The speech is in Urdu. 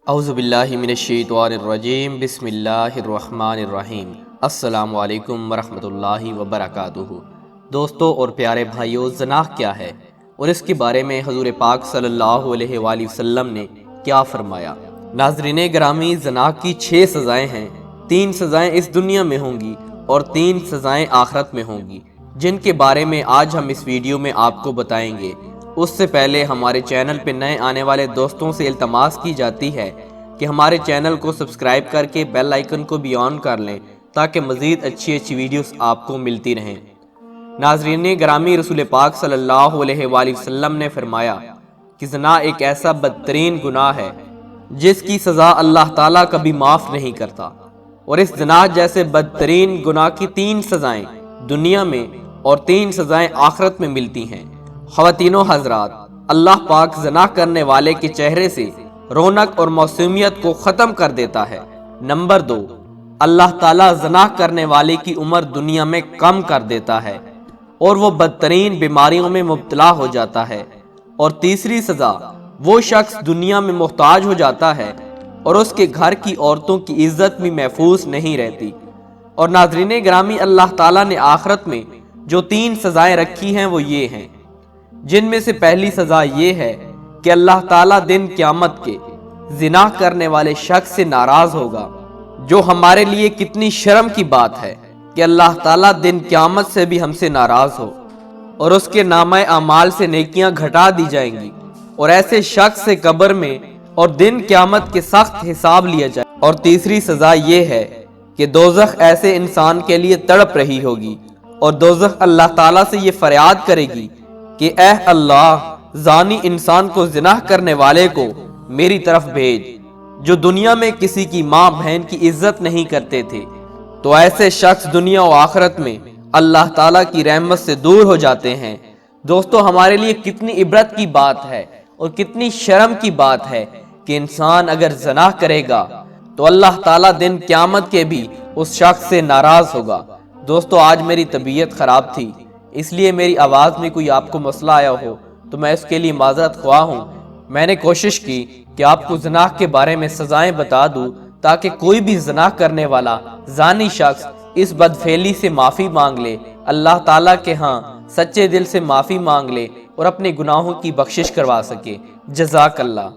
اعوذ باللہ من الشیطان الرجیم بسم اللہ الرحمن الرحیم السلام علیکم ورحمۃ اللہ وبرکاتہ۔ دوستو اور پیارے بھائیو، زنا کیا ہے اور اس کے بارے میں حضور پاک صلی اللہ علیہ وآلہ وسلم نے کیا فرمایا؟ ناظرین گرامی، زنا کی 6 سزائیں ہیں۔ 3 سزائیں اس دنیا میں ہوں گی اور 3 سزائیں آخرت میں ہوں گی، جن کے بارے میں آج ہم اس ویڈیو میں آپ کو بتائیں گے۔ اس سے پہلے ہمارے چینل پہ نئے آنے والے دوستوں سے التماس کی جاتی ہے کہ ہمارے چینل کو سبسکرائب کر کے بیل آئیکن کو بھی آن کر لیں تاکہ مزید اچھی ویڈیوز آپ کو ملتی رہیں۔ ناظرین گرامی، رسول پاک صلی اللہ علیہ وآلہ وسلم نے فرمایا کہ زنا ایک ایسا بدترین گناہ ہے جس کی سزا اللہ تعالیٰ کبھی معاف نہیں کرتا، اور اس زنا جیسے بدترین گناہ کی 3 سزائیں دنیا میں اور 3 سزائیں آخرت میں ملتی ہیں۔ خواتین و حضرات، اللہ پاک زنا کرنے والے کے چہرے سے رونق اور موسمیت کو ختم کر دیتا ہے۔ نمبر 2، اللہ تعالیٰ زنا کرنے والے کی عمر دنیا میں کم کر دیتا ہے اور وہ بدترین بیماریوں میں مبتلا ہو جاتا ہے۔ اور تیسری سزا، وہ شخص دنیا میں محتاج ہو جاتا ہے اور اس کے گھر کی عورتوں کی عزت بھی محفوظ نہیں رہتی۔ اور ناظرین گرامی، اللہ تعالیٰ نے آخرت میں جو 3 سزائیں رکھی ہیں وہ یہ ہیں، جن میں سے پہلی سزا یہ ہے کہ اللہ تعالیٰ دن قیامت کے زنا کرنے والے شخص سے ناراض ہوگا، جو ہمارے لیے کتنی شرم کی بات ہے کہ اللہ تعالیٰ دن قیامت سے بھی ہم سے ناراض ہو اور اس کے نامہ اعمال سے نیکیاں گھٹا دی جائیں گی، اور ایسے شخص سے قبر میں اور دن قیامت کے سخت حساب لیا جائے۔ اور تیسری سزا یہ ہے کہ دوزخ ایسے انسان کے لیے تڑپ رہی ہوگی، اور دوزخ اللہ تعالیٰ سے یہ فریاد کرے گی کہ اے اللہ، زانی انسان کو زنا کرنے والے کو میری طرف بھیج، جو دنیا میں کسی کی ماں بہن کی عزت نہیں کرتے تھے۔ تو ایسے شخص دنیا و آخرت میں اللہ تعالیٰ کی رحمت سے دور ہو جاتے ہیں۔ دوستو، ہمارے لیے کتنی عبرت کی بات ہے اور کتنی شرم کی بات ہے کہ انسان اگر زنا کرے گا تو اللہ تعالیٰ دن قیامت کے بھی اس شخص سے ناراض ہوگا۔ دوستو، آج میری طبیعت خراب تھی، اس لیے میری آواز میں کوئی آپ کو مسئلہ آیا ہو تو میں اس کے لیے معذرت خواہ ہوں۔ میں نے کوشش کی کہ آپ کو زنا کے بارے میں سزائیں بتا دوں تاکہ کوئی بھی زنا کرنے والا زانی شخص اس بدفعلی سے معافی مانگ لے، اللہ تعالیٰ کے ہاں سچے دل سے معافی مانگ لے اور اپنے گناہوں کی بخشش کروا سکے۔ جزاک اللہ۔